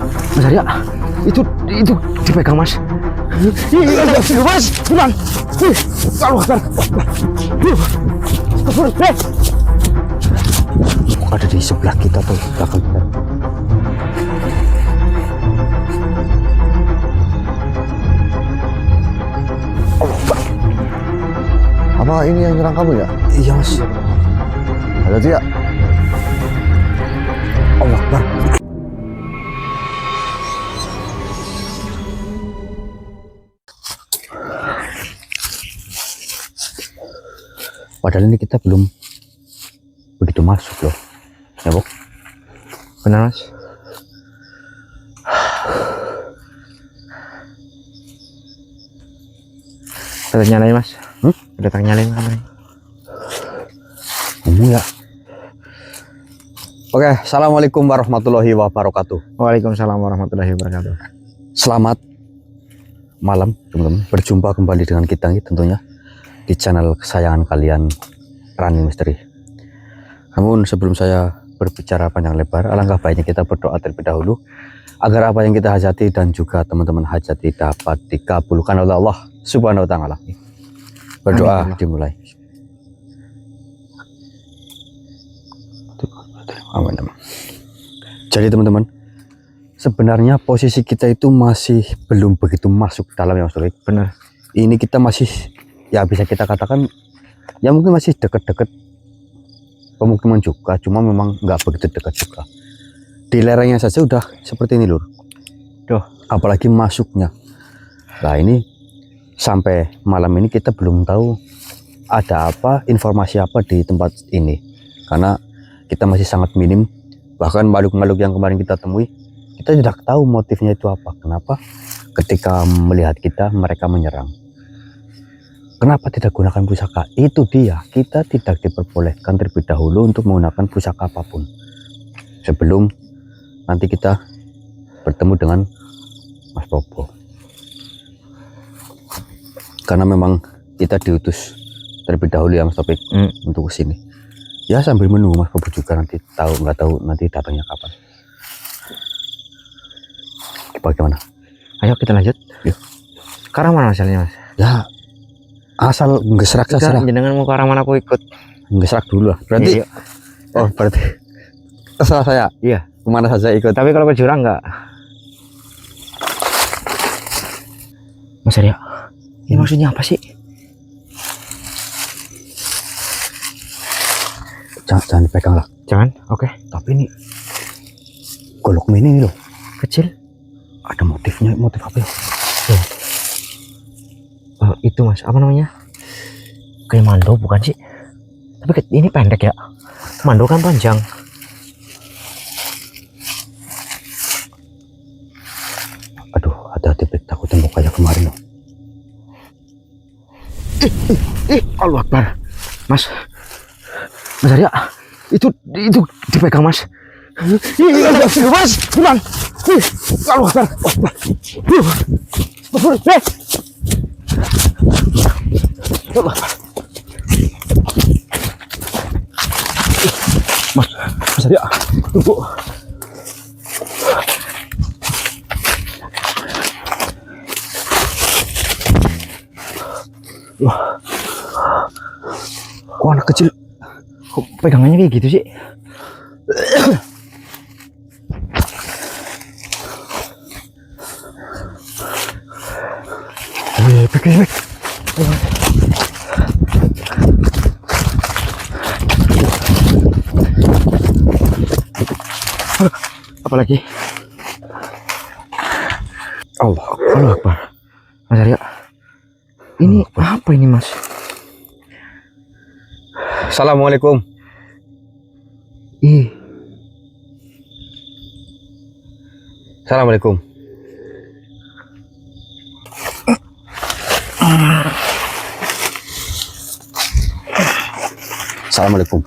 Mas Arya, itu dipegang Mas. Mas, pulang. Kalau ada di sebelah kita atau belakang kita. Apa ini yang nyerang kamu ya? Iya Mas. Hati-hati ya. Allah Akbar. Padahal ini kita belum begitu masuk loh, ya Bu? Benar Mas? Udah nyalain Mas? Udah nyalain kameranya? Ya. Oke, assalamualaikum warahmatullahi wabarakatuh. Waalaikumsalam warahmatullahi wabarakatuh. Selamat malam teman-teman. Berjumpa kembali dengan kita nih tentunya di channel kesayangan kalian, Running Misteri. Namun sebelum saya berbicara panjang lebar, alangkah baiknya kita berdoa terlebih dahulu agar apa yang kita hajati dan juga teman-teman hajati dapat dikabulkan oleh Allah Subhanahu wa taala. Berdoa dimulai. Amin. Jadi teman-teman, sebenarnya posisi kita itu masih belum begitu masuk dalam ya Mas Torik. Benar. Ini kita masih, ya bisa kita katakan, ya mungkin masih dekat-dekat pemukiman juga, cuma memang nggak begitu dekat juga. Di lerengnya saja udah seperti ini lur. Duh, apalagi masuknya. Nah ini sampai malam ini kita belum tahu ada apa, informasi apa di tempat ini, karena kita masih sangat minim. Bahkan makhluk-makhluk yang kemarin kita temui, kita tidak tahu motifnya itu apa. Kenapa ketika melihat kita mereka menyerang? Kenapa tidak gunakan pusaka? Itu dia, kita tidak diperbolehkan terlebih dahulu untuk menggunakan pusaka apapun sebelum nanti kita bertemu dengan Mas Bobo. Karena memang kita diutus terlebih dahulu ya Mas Topik untuk kesini. Ya sambil menunggu Mas Bobo juga nanti nggak tahu nanti datangnya kapan. Bagaimana? Ayo kita lanjut. Yuk. Ke arah mana masalahnya Mas? Ya asal ngeserak saja. Jenengan mau ke arah mana aku ikut. Ngeserak dulu lah. Berarti iya. Oh berarti terserah saya. Iya. Kemana saja ikut. Tapi kalau ke jurang enggak? Mas Arya, ini maksudnya apa sih? Jangan dipegang lah. Jangan, oke. Tapi ini golok mini ini loh. Kecil. Ada motifnya, motif apa ya? Itu Mas, apa namanya? Kayak mando bukan sih? Tapi ini pendek ya. Mando kan panjang. Aduh, hati-hati Pik, takut tembok kayak kemarin loh. Allah Akbar. Mas Arya, itu dipegang Mas. Mas, pulang. Allah Akbar. Mas Arya, tunggu. Kok anak kecil kok pegangannya kayak gitu sih? Pegang. Apalagi? Allah Akbar. Mas Arya, ini apa ini Mas? Assalamualaikum. Assalamualaikum. Assalamualaikum.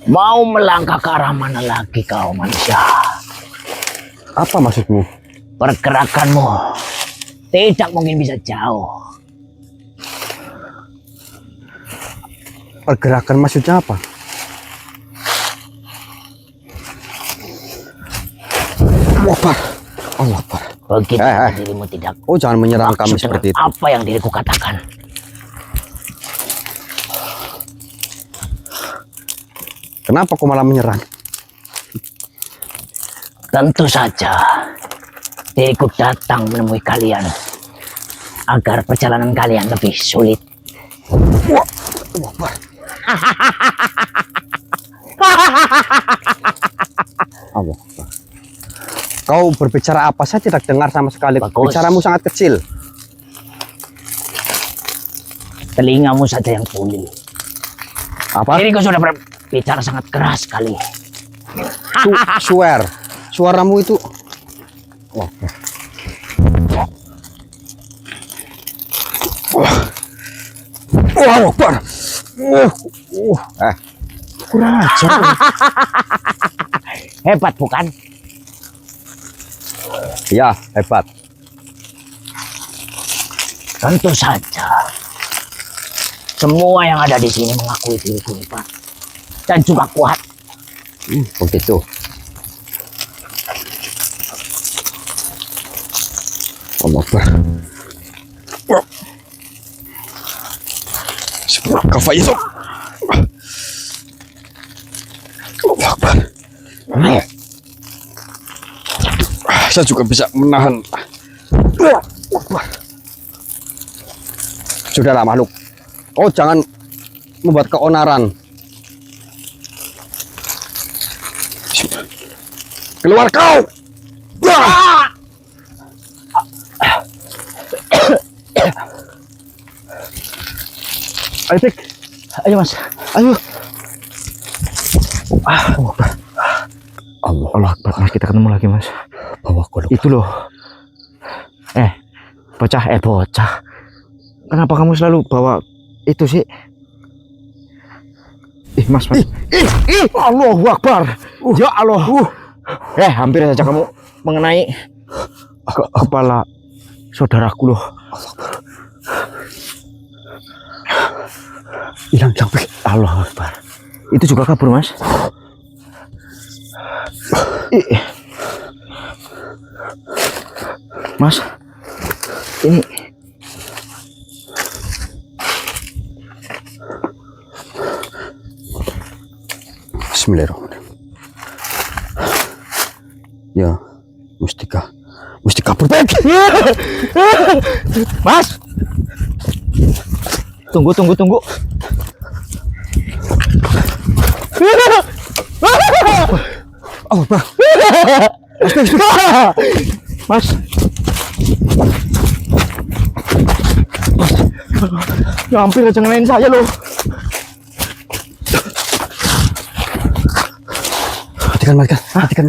Mau melangkah ke arah mana lagi kau manusia? Apa maksudmu? Pergerakanmu tidak mungkin bisa jauh. Pergerakan maksudnya apa? Akbar. Allah Akbar. Begitu Eh. dirimu tidak Oh, jangan menyerang kami maksud seperti itu. dengan apa yang diriku katakan. Kenapa kau malah menyerang? Tentu saja diriku datang menemui kalian agar perjalanan kalian lebih sulit. Allah Akbar. Kau berbicara apa? Saya tidak dengar sama sekali. Bagus. Bicaramu sangat kecil. Telingamu saja yang tuli. Apa? Diriku sudah berbicara sangat keras sekali. Swear. Suaramu itu. Allah Akbar. Allah Akbar. Kurang ajar. Hebat bukan? Ya, hebat. Tentu saja. Semua yang ada di sini mengakui diriku hebat dan juga kuat. Begitu. Allah Akbar. Kafa itu. Allah Akbar. Saya juga bisa menahan. Sudahlah makhluk. Oh, jangan membuat keonaran. Keluar kau! Ayo, Pik. Ayo mas. Ayo. Allah Akbar. Mas, kita ketemu lagi mas. Bawa kodok. Itu loh. Bocah. Kenapa kamu selalu bawa itu sih? Mas. Allahu Akbar. Ya Allah. Hampir saja kamu mengenai kepala saudaraku loh. Hilang, Pik. Allah Akbar. Itu juga kabur mas. Mas, ini Bismillahirrahmanirrahim. Ya, mesti kabur, Pik. Mas, tunggu. Allah Akbar. Mas. Ya hampir aja ngenain saya loh. Matikan.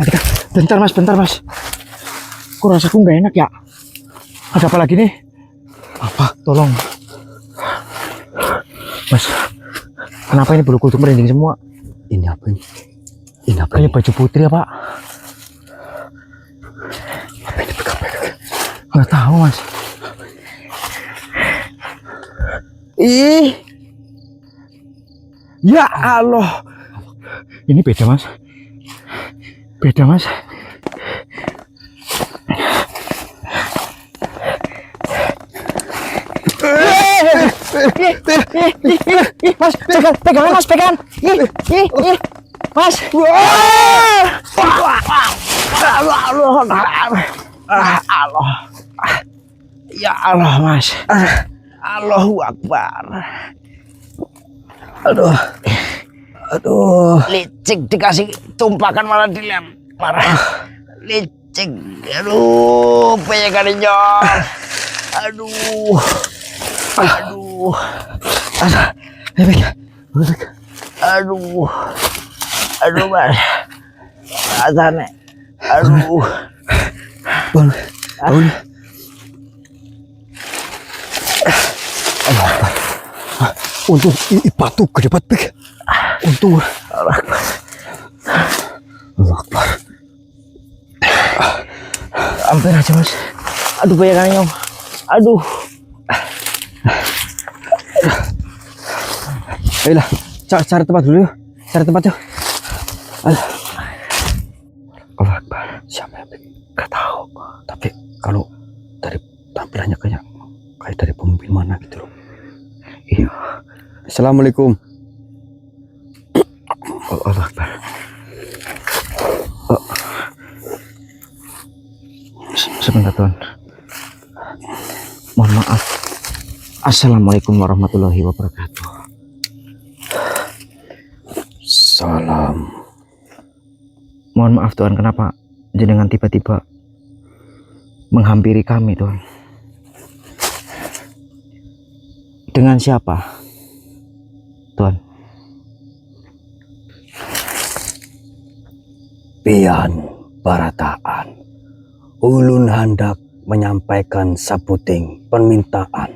Bentar mas. Kok rasaku nggak enak ya? Ada apa lagi nih? Apa? Tolong. Mas, kenapa ini bulu kuduk merinding semua? Ini apa ini? Ini apa Kayak ini? baju putri ya pak? Apa ini, Pik? Nggak tahu mas. Ih, ya Allah. Ini beda mas. Mas, pegangan mas, pegangan. Mas. Allah. Ya Allah mas. Allahu Akbar. Aduh. Licik dikasih tumpakan malah dilempar. Licik. Aduh, pegangannya. Aduh. Aduh mas. Rasanya. Aduh. Bangun. Untung batu gede banget, Pik. Untung. Allah Akbar. Hampir aja mas. Aduh bayangannya. Aduh. Ayolah, cari tempat dulu yuk. Cari tempat yuk. Allah Akbar. Siapa yang bikin? Gak tahu. Tapi kalau dari tampilannya kayak dari pemimpin mana gitu loh. Iya. Assalamualaikum. Allah Akbar. Sebentar Tuan. Mohon maaf. Assalamualaikum warahmatullahi wabarakatuh. Salam. Mohon maaf Tuan, kenapa jenengan tiba-tiba menghampiri kami Tuan? Dengan siapa Tuan? Pian Barataan. Ulun hendak menyampaikan saputing permintaan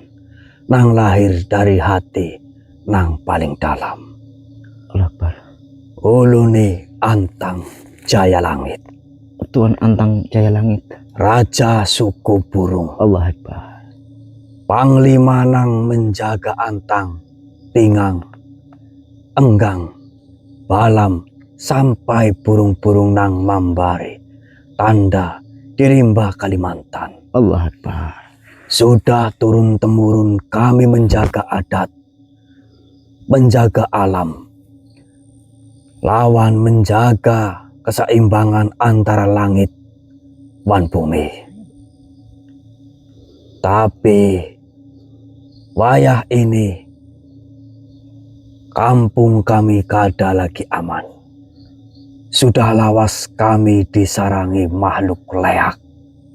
nang lahir dari hati nang paling dalam. Allah Akbar. Uluni Antang Jaya Langit, Tuan Antang Jaya Langit. Raja suku burung. Allah Akbar. Panglima nang menjaga Antang, Tingang, Enggang, Balam, sampai burung-burung nang Mambari, Tanda, di Rimba Kalimantan. Allah Akbar. Sudah turun-temurun kami menjaga adat, menjaga alam, lawan menjaga keseimbangan antara langit dan bumi. Tapi wayah ini kampung kami kada lagi aman. Sudah lawas kami disarangi makhluk leak.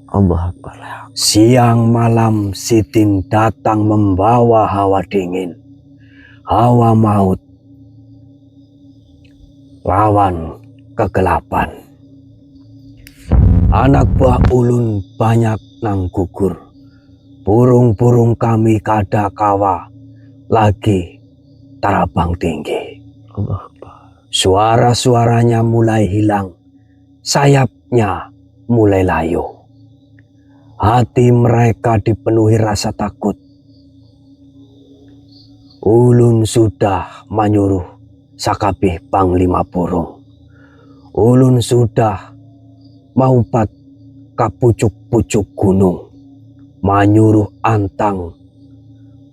Allah Akbar. Siang malam Sitin datang membawa hawa dingin, hawa maut, lawan kegelapan. Anak buah ulun banyak nang gugur. Burung-burung kami kada kawa lagi terbang tinggi. Allah Akbar. Suara-suaranya mulai hilang, sayapnya mulai layu. Hati mereka dipenuhi rasa takut. Ulun sudah menyuruh sakabih panglima burung. Ulun sudah maumpat ke pucuk-pucuk gunung, menyuruh Antang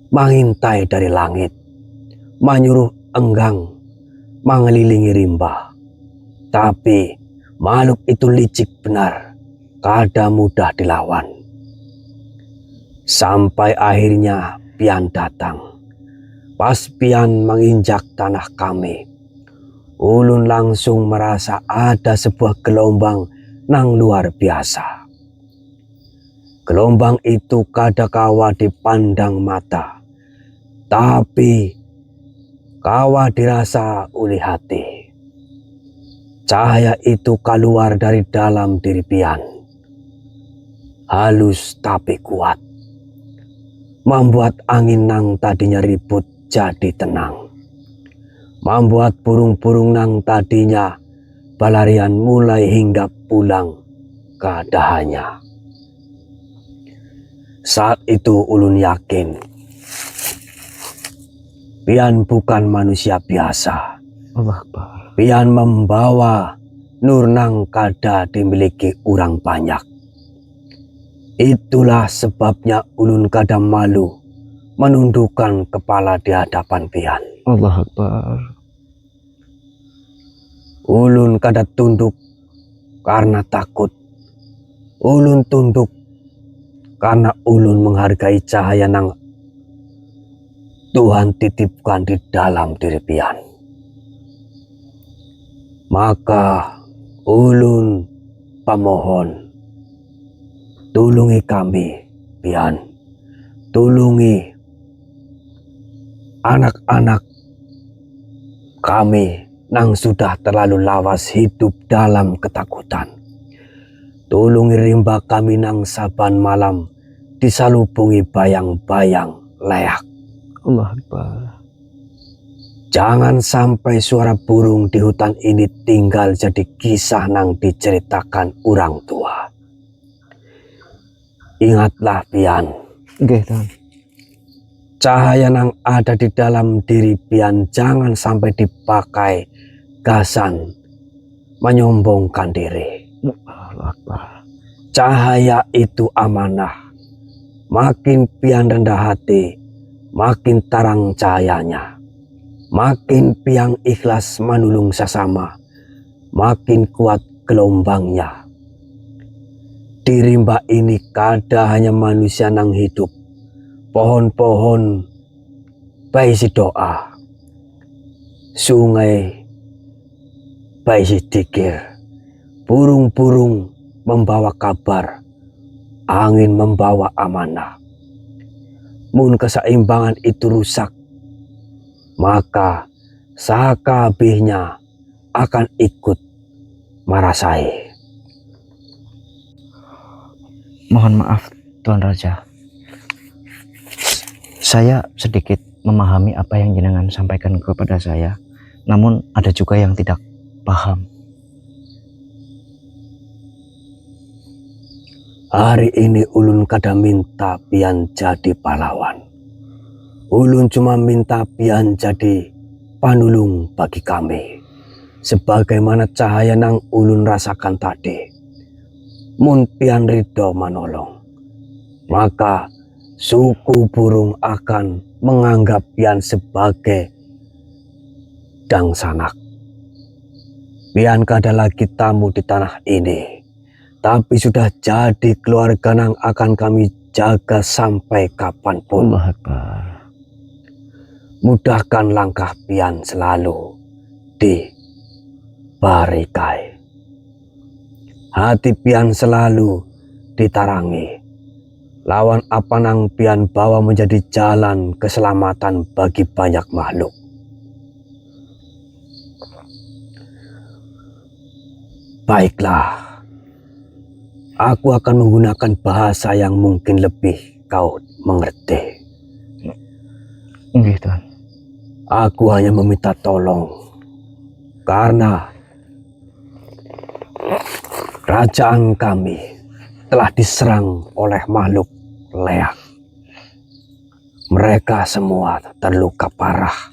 mengintai dari langit, menyuruh Enggang mengelilingi Rimba. Tapi makhluk itu licik benar, kada mudah dilawan. Sampai akhirnya Pian datang. Pas Pian menginjak tanah kami, ulun langsung merasa ada sebuah gelombang nang luar biasa. Gelombang itu kada kawa dipandang mata, tapi kawa dirasa oleh hati. Cahaya itu keluar dari dalam diri Pian, halus tapi kuat, membuat angin nang tadinya ribut jadi tenang, membuat burung-burung nang tadinya balarian mulai hinggap pulang ke dahannya. Saat itu ulun yakin Pian bukan manusia biasa. Allah Akbar. Pian membawa nur nang kada dimiliki orang banyak. Itulah sebabnya ulun kada malu menundukkan kepala di hadapan Pian. Allah Akbar. Ulun kada tunduk karena takut. Ulun tunduk karena ulun menghargai cahaya nang Tuhan titipkan di dalam diri Pian. Maka ulun pamohon, tulungi kami Pian, tulungi anak-anak kami nang sudah terlalu lawas hidup dalam ketakutan. Tulungi Rimba kami nang saban malam disalubungi bayang-bayang leak. Allah Akbar. Jangan sampai suara burung di hutan ini tinggal jadi kisah nang diceritakan orang tua. Ingatlah Pian, Nggih, Tuan. cahaya nang ada di dalam diri Pian jangan sampai dipakai gasan menyombongkan diri. Cahaya itu amanah. Makin pian rendah hati, makin terang cahayanya. Makin piang ikhlas manulung sesama, makin kuat gelombangnya. Di rimba ini kada hanya manusia nang hidup, pohon-pohon baisi doa, sungai baisi dikir, burung-burung membawa kabar, angin membawa amanah. Mun keseimbangan itu rusak, maka sakabihnya akan ikut marasai. Mohon maaf, Tuan Raja. Saya sedikit memahami apa yang jenengan sampaikan kepada saya, namun ada juga yang tidak paham. Hari ini ulun kada minta pian jadi pahlawan. Ulun cuma minta pian jadi panulung bagi kami. Sebagaimana cahaya nang ulun rasakan tadi. Mun pian ridho manolong, maka suku burung akan menganggap pian sebagai dang sanak. Pian kada lagi tamu di tanah ini, tapi sudah jadi keluarga nang akan kami jaga sampai kapanpun. Allah Akbar. Mudahkan langkah pian selalu di barikai. Hati pian selalu ditarangi. Lawan apa nang pian bawa menjadi jalan keselamatan bagi banyak makhluk. Baiklah, aku akan menggunakan bahasa yang mungkin lebih kau mengerti. Nggih, Tuan. Aku hanya meminta tolong karena kerajaan kami telah diserang oleh makhluk leak. Mereka semua terluka parah,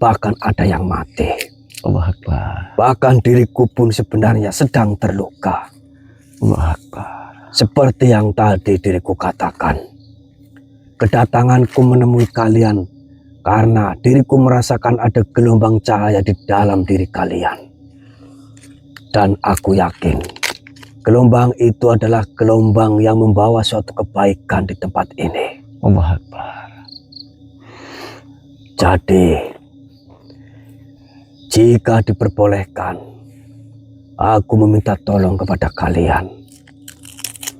bahkan ada yang mati. Allah Akbar. Bahkan diriku pun sebenarnya sedang terluka. Allah Akbar. Seperti yang tadi diriku katakan, kedatanganku menemui kalian karena diriku merasakan ada gelombang cahaya di dalam diri kalian. Dan aku yakin gelombang itu adalah gelombang yang membawa suatu kebaikan di tempat ini. Allah Akbar. Jadi, jika diperbolehkan, aku meminta tolong kepada kalian.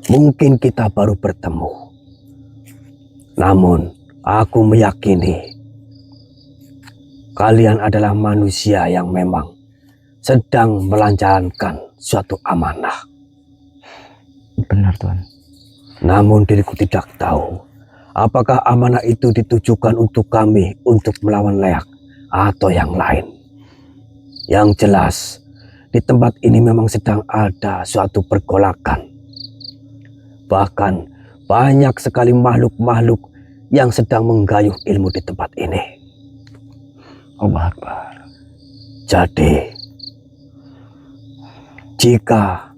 Mungkin kita baru bertemu. Namun, aku meyakini kalian adalah manusia yang memang sedang melancarkan suatu amanah. Benar, Tuan. Namun diriku tidak tahu apakah amanah itu ditujukan untuk kami untuk melawan leak atau yang lain. Yang jelas, di tempat ini memang sedang ada suatu pergolakan. Bahkan banyak sekali makhluk-makhluk yang sedang menggayuh ilmu di tempat ini. Allah Akbar. Jadi, jika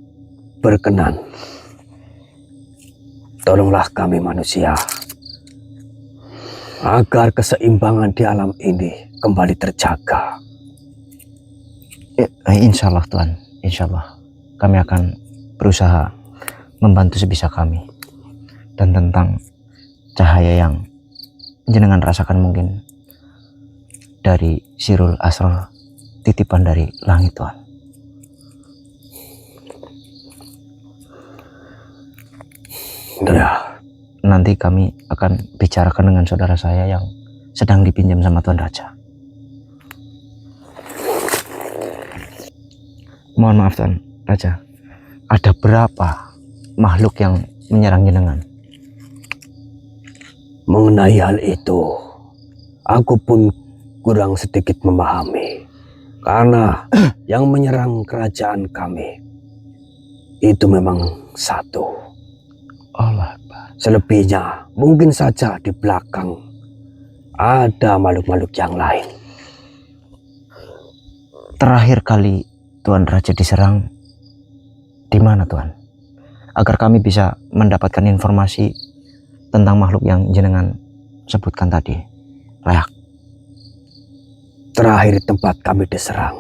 berkenan, tolonglah kami manusia agar keseimbangan di alam ini kembali terjaga. Insya Allah, Tuan. Insya Allah. Kami akan berusaha membantu sebisa kami. Dan tentang cahaya yang jenengan rasakan mungkin dari Sirul Asrar, titipan dari langit, Tuan. Ya. Nanti kami akan bicarakan dengan saudara saya yang sedang dipinjam sama Tuan Raja. Mohon maaf, Tuan Raja. Ada berapa makhluk yang menyerang jenengan? Mengenai hal itu, aku pun kurang sedikit memahami. Karena yang menyerang kerajaan kami itu memang satu. Allah. Selebihnya mungkin saja di belakang ada makhluk-makhluk yang lain. Terakhir kali Tuan Raja diserang di mana, Tuan? agar kami bisa mendapatkan informasi tentang makhluk yang jenengan sebutkan tadi. Layak. Terakhir tempat kami diserang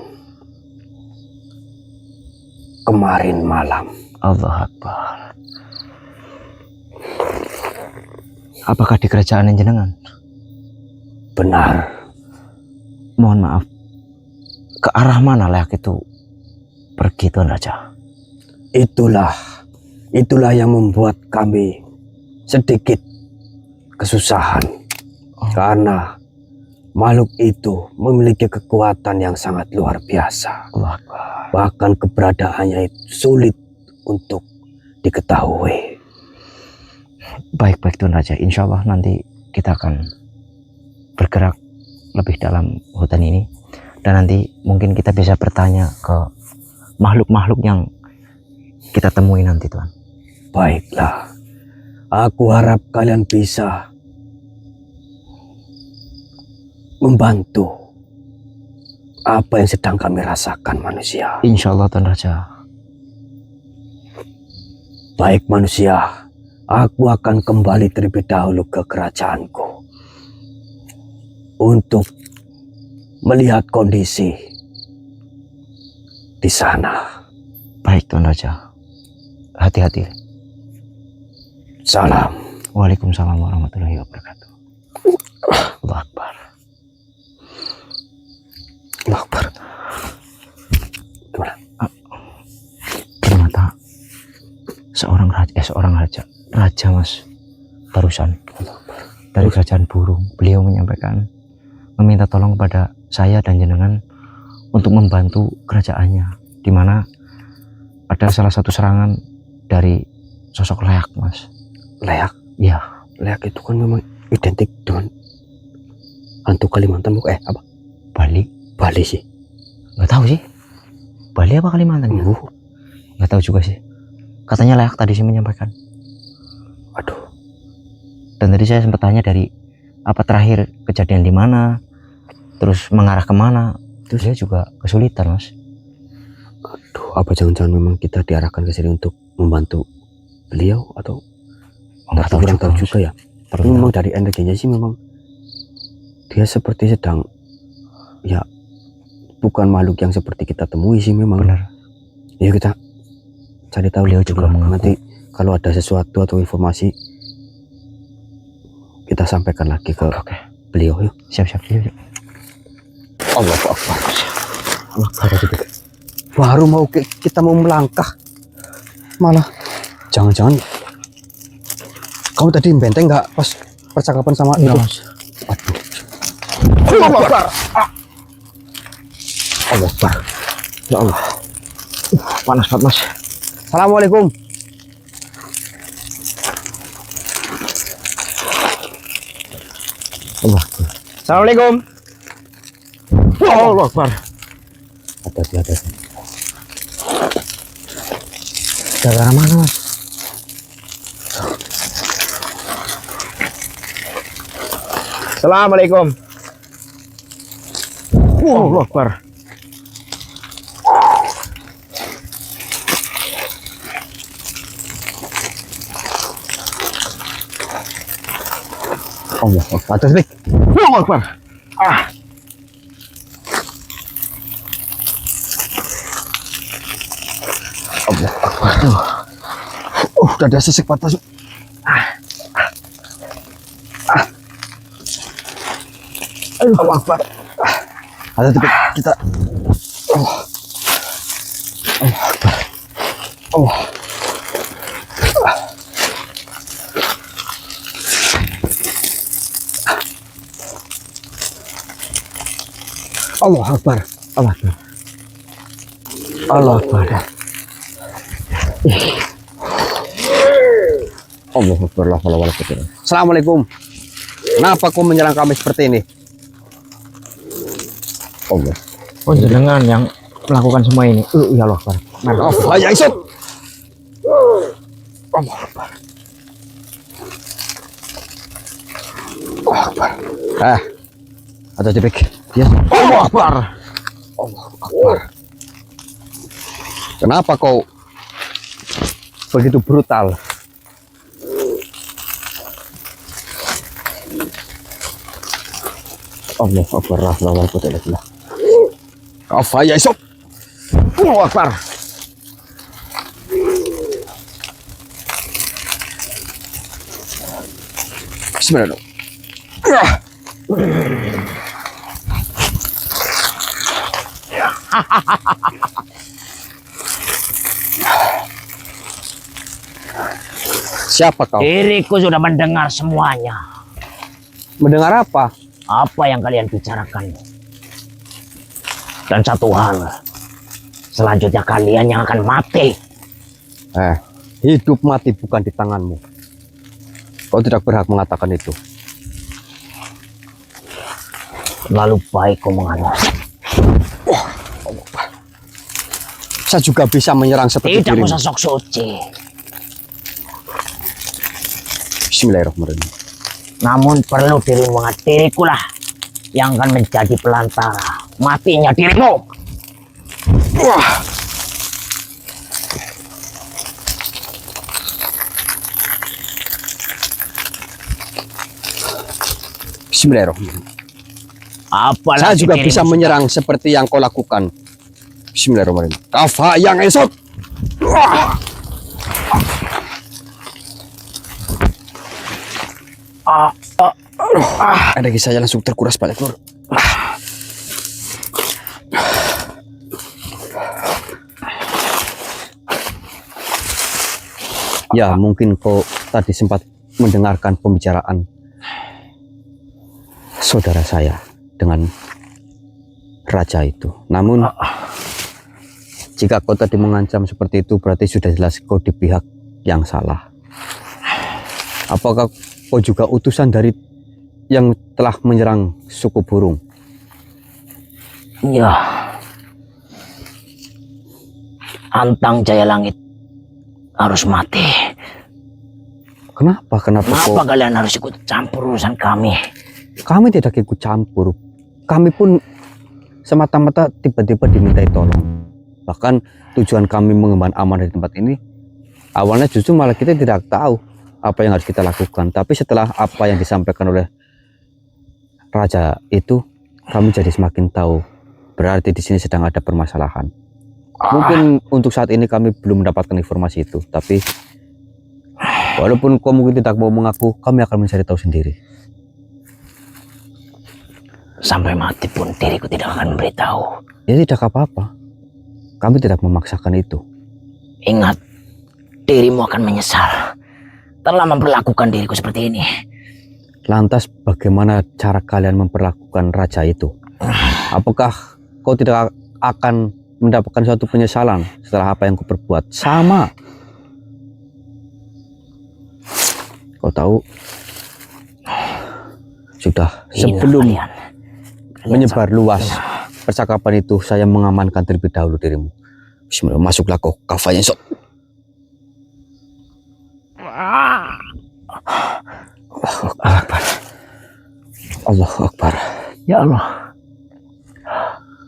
kemarin malam. Allah Akbar. Apakah di kerajaan jenengan? Benar. Mohon maaf, ke arah mana Layak itu pergi, Tuan Raja? Itulah yang membuat kami sedikit kesusahan. Karena makhluk itu memiliki kekuatan yang sangat luar biasa. Allah Akbar. Bahkan keberadaannya itu sulit untuk diketahui. Baik-baik Tuan Raja, insya Allah nanti kita akan bergerak lebih dalam hutan ini. Dan nanti mungkin kita bisa bertanya ke makhluk-makhluk yang kita temui nanti, Tuan. Baiklah, aku harap kalian bisa membantu apa yang sedang kami rasakan manusia. Insya Allah Tuan Raja. Baik manusia, aku akan kembali terlebih dahulu ke kerajaanku untuk melihat kondisi di sana. Baik Tuan Raja. Hati-hati. Salam. Waalaikumsalam warahmatullahi wabarakatuh. Allah Akbar. Allah Akbar. Gimana? Ternyata seorang raja Mas, barusan dari kerajaan burung. Beliau menyampaikan, meminta tolong kepada saya dan jenengan untuk membantu kerajaannya, di mana ada salah satu serangan dari sosok Layak, Mas. Layak? Ya. Layak itu kan memang identik dengan hantu Kalimantan, bukan? Apa? Bali sih. Nggak tahu sih. Bali apa Kalimantan ya? Nggak tahu juga sih. Katanya Layak tadi sih menyampaikan. Aduh. Dan tadi saya sempat tanya dari apa terakhir kejadian di mana, terus mengarah kemana. Terus saya juga kesulitan, Mas. Aduh, apa jangan-jangan memang kita diarahkan ke sini untuk membantu beliau atau Nggak tahu kurang tahu Mas. juga ya. Tapi memang dari energinya sih memang dia seperti sedang, ya, bukan makhluk yang seperti kita temui sih memang. Benar. Ya kita cari tahu. Beliau juga mengaku. Nanti kalau ada sesuatu atau informasi kita sampaikan lagi ke beliau. Yuk. Siap. Allah Akbar. Allah Akbar. Baru kita mau melangkah, malah jangan-jangan kamu tadi benteng nggak pas percakapan sama itu? Mas. Aduh. Allah Akbar. Allah Akbar. Ya Allah. Panas banget, Mas. Assalamualaikum. Allah. Assalamualaikum. Allah Akbar. Hati-hati. Dari arah mana, Mas? Assalamualaikum. Allah Akbar. Allah Akbar. Atas baik. Allah Akbar. Allah Akbar. Udah ada sesek patah. Allah Akbar. Ada tipe kita. Allah. Allah Akbar. Allah. Allah Akbar. Allah Akbar. Allah Akbar. Allah Akbar. La haula wala quwwata illa billah. Assalamualaikum. Kenapa kau menyerang kami seperti ini? Allah. Oh, jenengan yang melakukan semua ini. Ya Allah Akbar. Oh, ya Isut. Allah Akbar. Allah Akbar. Ada jebek. Ya. Allah Akbar. Allah Akbar. Kenapa kau begitu brutal. Allah Akbar, la hawla wala quwwata illa billah. Apa ya sob? Allahu Akbar. Bismillah. Siapa kau? Diriku sudah mendengar semuanya. Mendengar apa? Apa yang kalian bicarakan. Dan satu hal, selanjutnya kalian yang akan mati. Hidup mati bukan di tanganmu. Kau tidak berhak mengatakan itu. Lalu baik kau menganut. Saya juga bisa menyerang seperti Tidak dirimu. usah sok suci. Bismillahirrahmanirrahim. Namun perlu dirimu mengat diriku lah yang akan menjadi pelantara matinya dirimu. Bismillahirrahmanirrahim. Apalagi Saya juga dirimu bisa sudah- menyerang seperti yang kau lakukan. Bismillahirrahmanirrahim. Kafa yang esok. Energi saya langsung terkuras balik, Lur. Ya, mungkin kau tadi sempat mendengarkan pembicaraan saudara saya dengan raja itu. Namun, jika kau tadi mengancam seperti itu, berarti sudah jelas kau di pihak yang salah. Apakah kau juga utusan dari yang telah menyerang suku burung? Iya. Antang Jaya Langit harus mati. Kenapa? Kenapa Kenapa kau? kalian harus ikut campur urusan kami? Kami tidak ikut campur. Kami pun semata-mata tiba-tiba dimintai tolong. Bahkan tujuan kami mengemban amanah di tempat ini, awalnya justru malah kita tidak tahu apa yang harus kita lakukan. Tapi setelah apa yang disampaikan oleh raja itu, kami jadi semakin tahu. Berarti di sini sedang ada permasalahan. Mungkin untuk saat ini kami belum mendapatkan informasi itu. Tapi walaupun kau mungkin tidak mau mengaku, kami akan mencari tahu sendiri. Sampai mati pun diriku tidak akan memberitahu. Ya tidak apa-apa. Kami tidak memaksakan itu. Ingat, dirimu akan menyesal telah memperlakukan diriku seperti ini. Lantas bagaimana cara kalian memperlakukan raja itu? Apakah kau tidak akan mendapatkan suatu penyesalan setelah apa yang kau perbuat? Sama. Kau tahu, sudah Inilah sebelum kalian menyebar luas percakapan itu, saya mengamankan terlebih dahulu dirimu. Bismillah, masuklah kau kafanya sok. Allahu Akbar. Allahu Akbar. Ya Allah,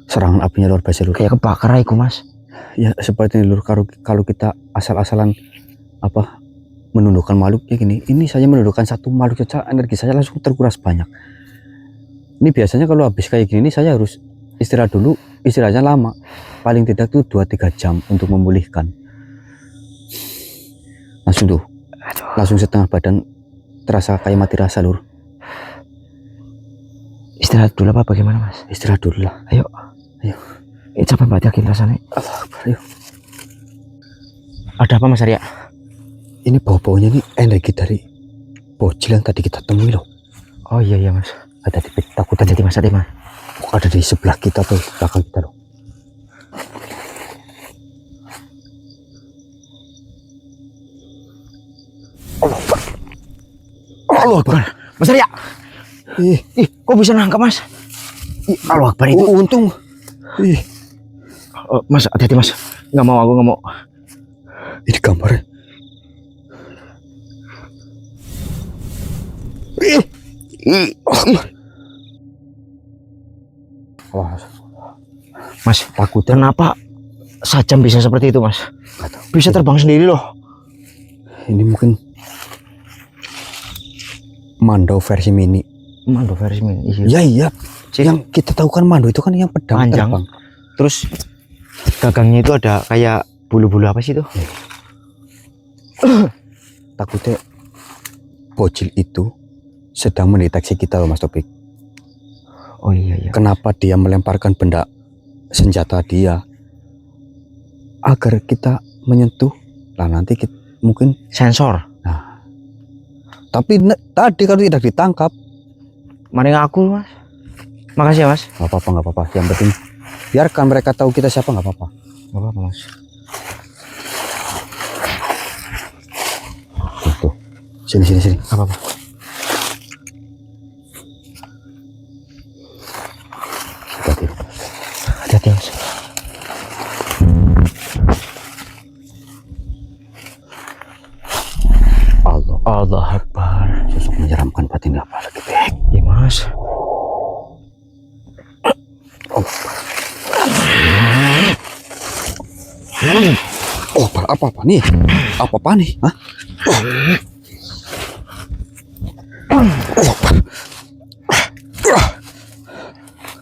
Serangan apinya luar biasa, Lur. Kayak kebakar aku, Mas. Ya seperti ini, Lur. Kalau kita asal-asalan apa menundukkan makhluk ya gini, ini saya menundukkan satu makhluk saja, energi saya langsung terkuras banyak. Ini biasanya kalau habis kayak gini saya harus istirahat dulu, istirahatnya lama, paling tidak tuh 2-3 jam untuk memulihkan. Langsung tuh, langsung setengah badan terasa kayak mati rasa, Lur. Istirahat dulu apa bagaimana, Mas? Istirahat dulu lah. Ayo. Capek banget yakin rasanya. Allah Akbar, ayo. Ada apa, Mas Arya? Ini bau-baunya nih energi dari bocil yang tadi kita temui loh. Oh iya, Mas. Ada di takutan Hati-hati, Mas. Hati, Mas. ada di sebelah kita tuh, belakang kita loh. Allah Akbar. Mas Arya! Ih, Kok bisa nangkap, Mas? Allah Akbar itu. untung. Ih, Mas, hati-hati, Mas. Nggak mau, aku nggak mau. ini gambarnya. Wah, Mas, takut. Kenapa sajam bisa seperti itu, Mas? Bisa terbang sendiri loh. Ini mungkin Mando versi mini. Mando versi mini. Ya iya. Yang kita tahu kan Mando itu kan yang pedang Panjang. terbang. Terus gagangnya itu ada kayak bulu-bulu apa sih itu? Takutnya bocil itu sedang mendeteksi kita loh Mas Topik. Oh iya. Kenapa dia melemparkan benda senjata dia agar kita menyentuh? Lah nanti kita mungkin. Sensor. Nah, tapi tadi kalau tidak ditangkap. Mari ngaku Mas. Makasih ya Mas. Nggak apa-apa. Yang penting biarkan mereka tahu kita siapa, nggak apa-apa. Gak apa-apa Mas. Tuh. Sini. Gak apa-apa. Hati-hati Mas. Allah Akbar. Sosok menyeramkan batin apa lagi Bek? Ya Mas. Oh, apa nih? Apa nih? Hah?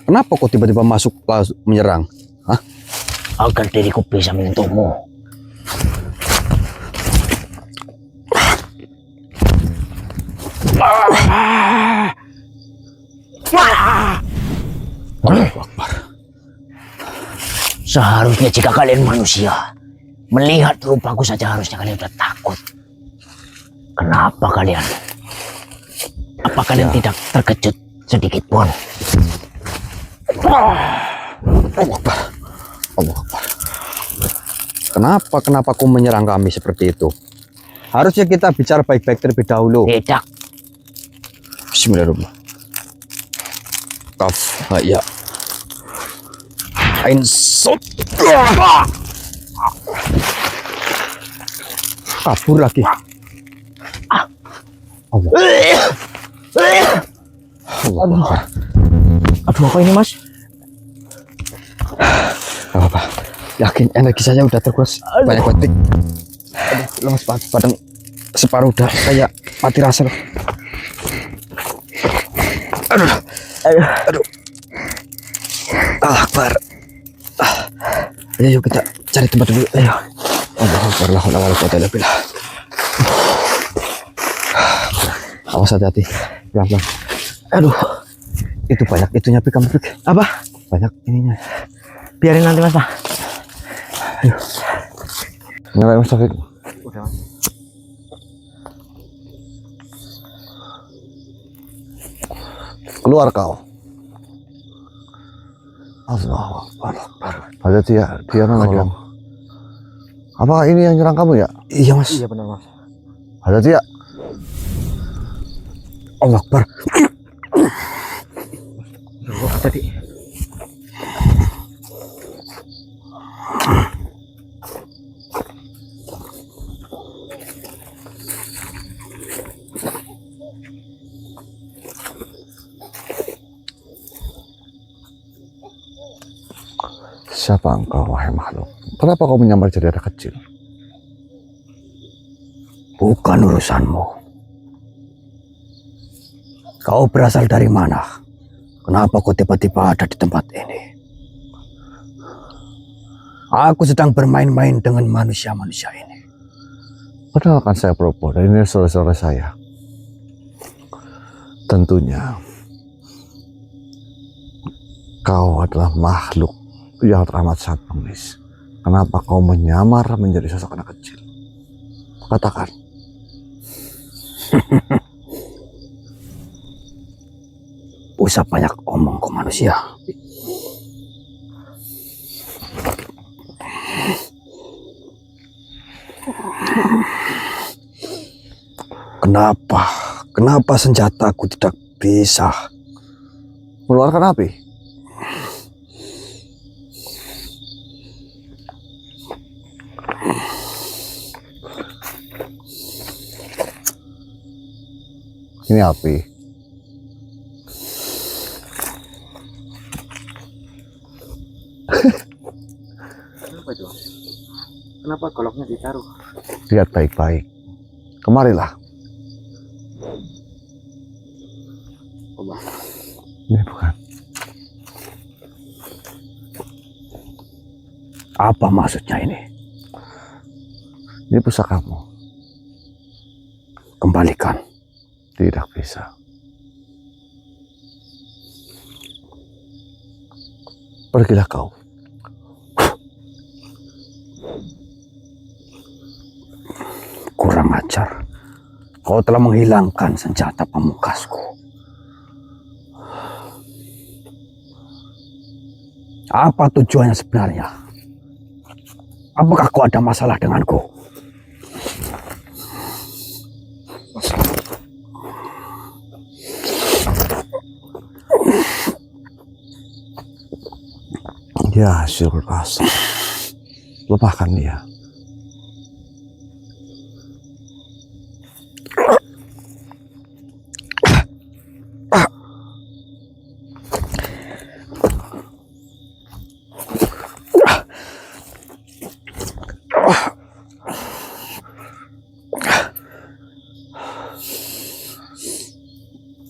Kenapa kok tiba-tiba masuk langsung menyerang? Hah? Agar diriku bisa menyentuhmu. Allahu Akbar. Seharusnya jika kalian manusia melihat rupaku saja harusnya kalian sudah takut. Kenapa kalian? Apa kalian tidak terkejut sedikit pun? Allahu Akbar. Allahu Akbar. Kenapa kau menyerang kami seperti itu? Harusnya kita bicara baik-baik terlebih dahulu. Tidak. Bismillahirrahmanirrahim. Kaf, ya. Ain sot. Kabur lagi. Allah. Allah. Aduh apa ini Mas? Gak apa-apa. Yakin energi saya udah terkuras banyak batik. Aduh, lemas banget. Badan separuh udah kayak mati rasa. Aduh. Allah Akbar. Ayo kita cari tempat dulu. Ayo. Allah Akbar. La haula wala quwwata illa billah. Awas hati-hati. Pelan-pelan. Aduh. Itu banyak itunya Pik, kamu Pik. Apa? Banyak ininya. Biarin nanti Mas Pak. Ayo. Nyalain Mas Taufik. Udah Mas. Keluar kau. Allahu Akbar. Hajati ya, dia nolong. Apa ini yang nyerang kamu ya? Iya Mas. Iya benar Mas. Hajati ya. Allah Akbar. Tadi. Siapa engkau wahai makhluk? Kenapa kau menyamar jadi anak kecil? Bukan urusanmu. Kau berasal dari mana? Kenapa kau tiba-tiba ada di tempat ini? Aku sedang bermain-main dengan manusia-manusia ini. Padahal kan saya propos, dan ini saudara-saudara saya. Tentunya kau adalah makhluk yang teramat sangat pengemis. Kenapa kau menyamar menjadi sosok anak kecil? Katakan. Usah banyak omong ke manusia. Kenapa senjataku tidak bisa Mengeluarkan api? Ini api. Kenapa itu? Kenapa goloknya ditaruh? Lihat baik-baik. Kemarilah. Ini bukan. Apa maksudnya ini? Ini pusakamu. Kembalikan. Tidak bisa. Pergilah kau. Kurang ajar. Kau telah menghilangkan senjata pamungkasku. Apa tujuannya sebenarnya? Apakah kau ada masalah denganku? Ya, Syirul Asam. Lepaskan dia.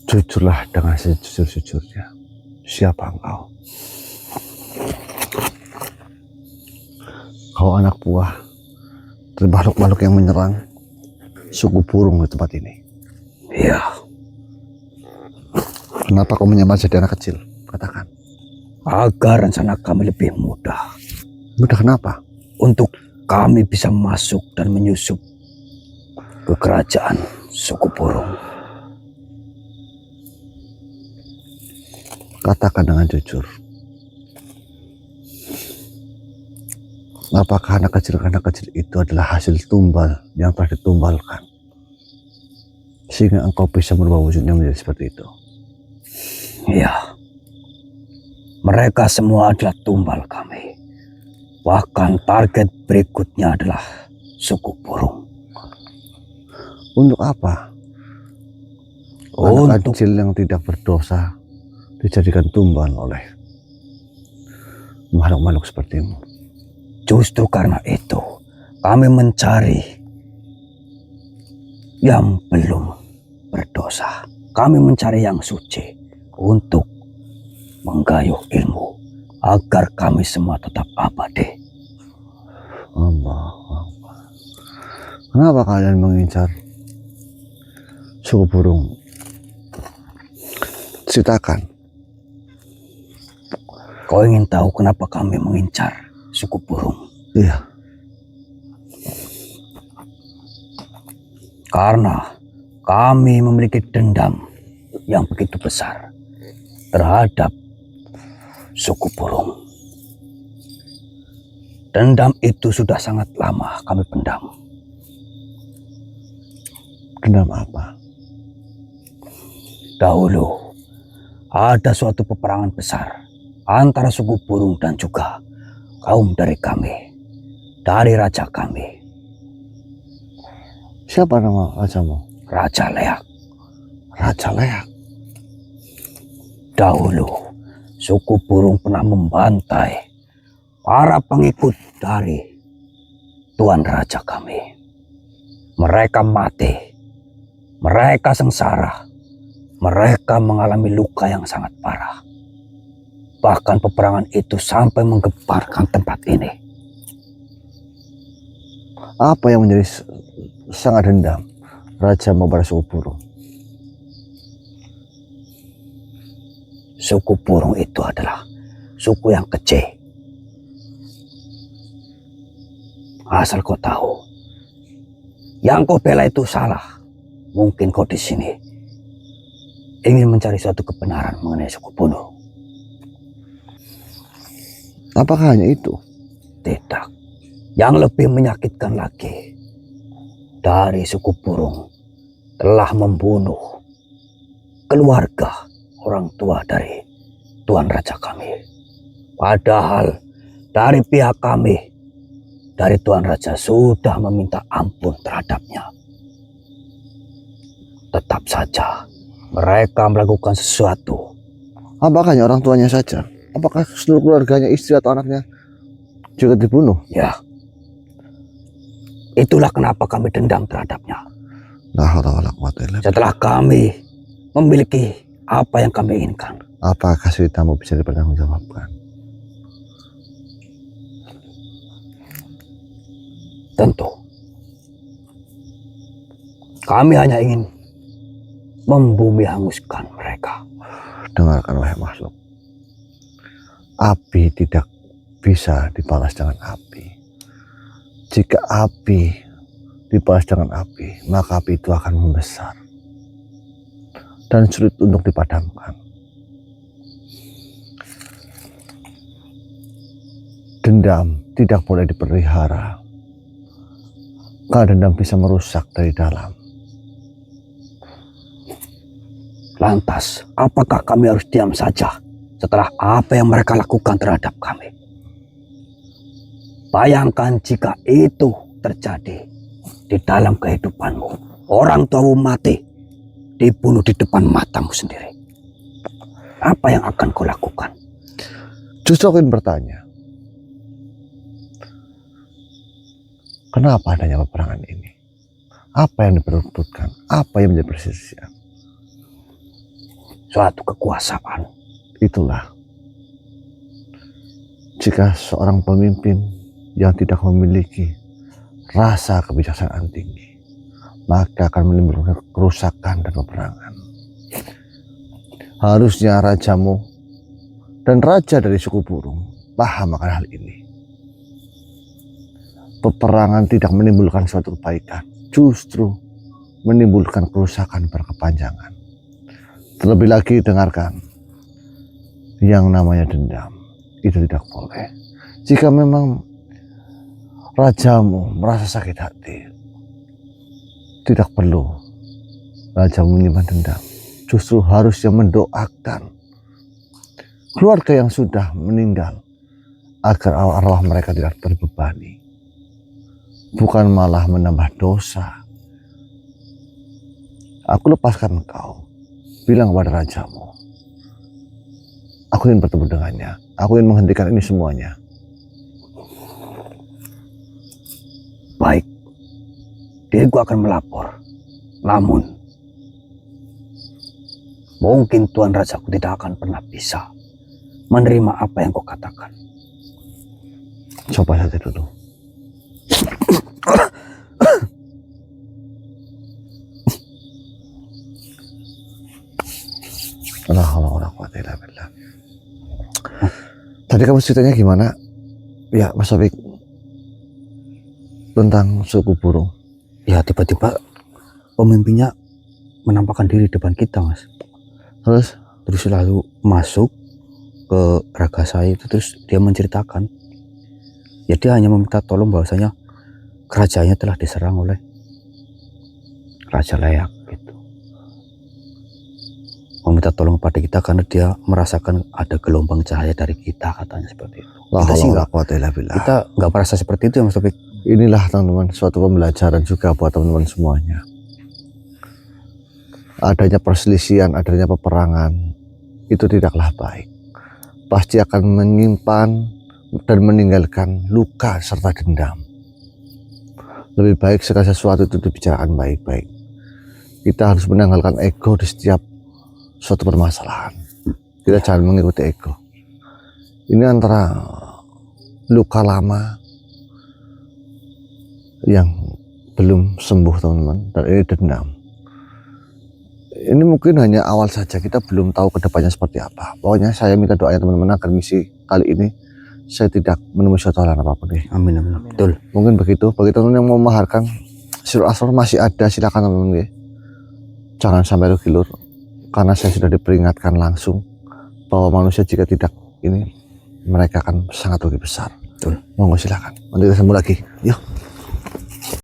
Jujurlah dengan sejujur-jujurnya. Siapa engkau? Kau anak buah dari makhluk-makhluk yang menyerang suku burung di tempat ini. Iya. Kenapa kau menyamar jadi anak kecil? Katakan. Agar rencana kami lebih mudah. Mudah kenapa? Untuk kami bisa masuk dan menyusup ke kerajaan suku burung. Katakan dengan jujur. Apakah anak kecil itu adalah hasil tumbal yang telah ditumbalkan? Sehingga engkau bisa merubah wujudnya menjadi seperti itu. Iya. Mereka semua adalah tumbal kami. Bahkan target berikutnya adalah suku burung. Untuk apa? Anak kecil yang tidak berdosa dijadikan tumbal oleh makhluk-makhluk sepertimu. Justru karena itu kami mencari yang belum berdosa. Kami mencari yang suci untuk menggayuh ilmu agar kami semua tetap abadi. Allah. Kenapa kalian mengincar suku burung? Ceritakan. Kau ingin tahu kenapa kami mengincar suku burung? Iya. Karena kami memiliki dendam yang begitu besar terhadap suku burung. Dendam itu sudah sangat lama kami pendam. Dendam apa? Dahulu ada suatu peperangan besar antara suku burung dan juga kaum dari kami, dari raja kami. Siapa nama rajamu? Raja Leak. Raja Leak. Dahulu suku burung pernah membantai para pengikut dari tuan raja kami. Mereka mati, mereka sengsara, mereka mengalami luka yang sangat parah. Bahkan peperangan itu sampai menggemparkan tempat ini. Apa yang menjadi sangat dendam raja pada suku burung? Suku burung itu adalah suku yang kecil. Asal kau tahu, yang kau bela itu salah. Mungkin kau di sini ingin mencari suatu kebenaran mengenai suku burung. Apakah hanya itu? Tidak. Yang lebih menyakitkan lagi, dari suku burung telah membunuh keluarga orang tua dari tuan raja kami. Padahal dari pihak kami, dari tuan raja sudah meminta ampun terhadapnya. Tetap saja mereka melakukan sesuatu. Apakah hanya orang tuanya saja? Apakah seluruh keluarganya, istri atau anaknya juga dibunuh? Ya, itulah kenapa kami dendam terhadapnya. La haula wala quwata illa billah. Setelah kami memiliki apa yang kami inginkan, Apakah ceritamu bisa dipertanggungjawabkan? tentu kami hanya ingin membumi hanguskan mereka. Dengarkan wahai makhluk. Api tidak bisa dibalas dengan api. Jika api dibalas dengan api, maka api itu akan membesar dan sulit untuk dipadamkan. Dendam tidak boleh dipelihara, karena dendam bisa merusak dari dalam. Lantas, apakah kami harus diam saja setelah apa yang mereka lakukan terhadap kami? Bayangkan jika itu terjadi di dalam kehidupanmu. Orang tuamu mati, dibunuh di depan matamu sendiri. Apa yang akan kau lakukan? Justru aku ingin bertanya, kenapa adanya peperangan ini? Apa yang diperebutkan? Apa yang menjadi perselisihan? Suatu kekuasaan. Itulah, jika seorang pemimpin yang tidak memiliki rasa kebijaksanaan tinggi, maka akan menimbulkan kerusakan dan peperangan. Harusnya rajamu dan raja dari suku burung paham akan hal ini. Peperangan tidak menimbulkan suatu kebaikan, justru menimbulkan kerusakan berkepanjangan. Terlebih lagi dengarkan, yang namanya dendam itu tidak boleh. Jika memang rajamu merasa sakit hati, tidak perlu rajamu menyimpan dendam. Justru harusnya mendoakan keluarga yang sudah meninggal agar arwah mereka tidak terbebani, bukan malah menambah dosa. Aku lepaskan engkau, bilang kepada rajamu, aku ingin bertemu dengannya, aku ingin menghentikan ini semuanya. Baik, diriku akan melapor. Namun, mungkin Tuan Rajaku tidak akan pernah bisa menerima apa yang kau katakan. Coba saja dulu. Tadi kamu ceritanya gimana? Ya, Mas Taufik, tentang suku burung. Ya, tiba-tiba pemimpinnya menampakkan diri depan kita, Mas. Terus lalu masuk ke raga saya itu, terus dia menceritakan. Ya, dia hanya meminta tolong bahwasanya kerajaannya telah diserang oleh Raja Leak gitu. Meminta tolong kepada kita karena dia merasakan ada gelombang cahaya dari kita, katanya seperti itu. Kita nggak merasa seperti itu ya, Mas Taufik. Inilah teman-teman suatu pembelajaran juga buat teman-teman semuanya. Adanya perselisihan, adanya peperangan itu tidaklah baik. Pasti akan menyimpan dan meninggalkan luka serta dendam. Lebih baik segala sesuatu itu dibicarakan baik-baik. Kita harus menanggalkan ego di setiap suatu permasalahan. Kita jangan mengikuti ego. Ini antara luka lama yang belum sembuh teman-teman, dan ini dendam. Ini mungkin hanya awal saja, kita belum tahu kedepannya seperti apa. Pokoknya saya minta doanya teman-teman agar misi kali ini saya tidak menemui suatu hal apapun ya. Amin, amin. Betul. Mungkin begitu. Bagi teman-teman yang mau memaharkan Sirul Asrar masih ada, silakan teman-teman ya. Jangan sampai rugi lur, karena saya sudah diperingatkan langsung bahwa manusia jika tidak ini, mereka akan sangat rugi besar. Betul. Monggo silakan. Nanti kita sambung lagi. Yuk.